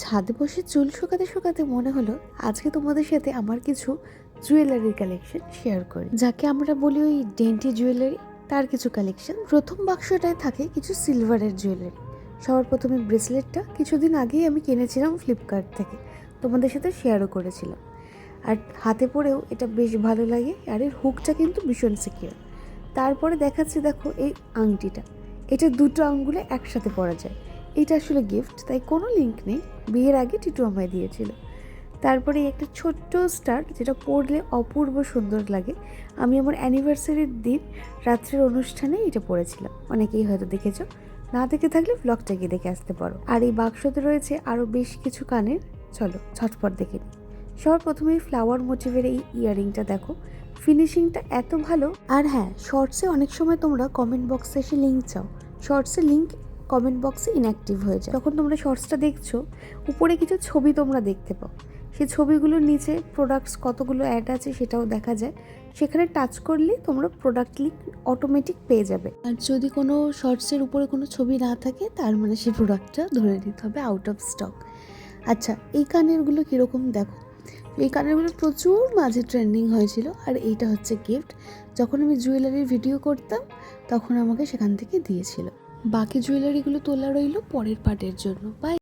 ছাদে বসে চুল শুকাতে শুকাতে মনে হলো আজকে তোমাদের সাথে আমার কিছু জুয়েলারির কালেকশন শেয়ার করি, যাকে আমরা বলি ওই ডেন্টি জুয়েলারি। তার কিছু কালেকশন। প্রথম বাক্সটায় থাকে কিছু সিলভারের জুয়েলারি। সবার প্রথমে ব্রেসলেটটা কিছুদিন আগেই আমি কিনেছিলাম ফ্লিপকার্ট থেকে, তোমাদের সাথে শেয়ারও করেছিলাম। আর হাতে পরেও এটা বেশ ভালো লাগে, আর এর হুকটা কিন্তু ভীষণ সিকিউর। তারপরে দেখাচ্ছি, দেখো এই আংটিটা, এটা দুটো আঙ্গুলে একসাথে পরা যায়। এটা আসলে গিফট, তাই কোনো লিঙ্ক নেই, বিয়ের আগে টিটু আমায় দিয়েছিল। তারপরে একটা ছোট্ট স্টার, যেটা পরলে অপূর্ব সুন্দর লাগে। আমি আমার অ্যানিভার্সারির দিন রাত্রের অনুষ্ঠানে এটা পরেছিলাম, অনেকেই হয়তো দেখেছো, না দেখে থাকলে ব্লগটা গিয়ে দেখে আসতে পারো। আর এই বাক্সতে রয়েছে আরও বেশ কিছু কানের, চলো ঝটপট দেখে নিই। সবার প্রথমে ফ্লাওয়ার মোটিভের এই ইয়াররিংটা দেখো, ফিনিশিংটা এত ভালো। আর হ্যাঁ, শর্টসে অনেক সময় তোমরা কমেন্ট বক্সে এসে লিঙ্ক চাও, শর্টসে লিঙ্ক কমেন্ট বক্সে ইনঅ্যাক্টিভ হয়ে যায়। যখন তোমরা শর্টসটা দেখছো, উপরে কিছু ছবি তোমরা দেখতে পাও, সেই ছবিগুলোর নিচে প্রোডাক্টস কতগুলো অ্যাড আছে সেটাও দেখা যায়। সেখানে টাচ করলে তোমরা প্রোডাক্ট লিঙ্ক অটোমেটিক পেয়ে যাবে। আর যদি কোনো শর্টসের উপরে কোনো ছবি না থাকে, তার মানে সেই প্রোডাক্টটা ধরে নিতে হবে আউট অফ স্টক। আচ্ছা, এই কানেরগুলো কীরকম দেখো, এই কানেরগুলো প্রচুর মাঝে ট্রেন্ডিং হয়েছিল। আর এইটা হচ্ছে গিফট, যখন আমি জুয়েলারির ভিডিও করতাম তখন আমাকে সেখান থেকে দিয়েছিল। বাকি জুয়েলারিগুলো তোলা রইল পরের পার্টের জন্য। বাই।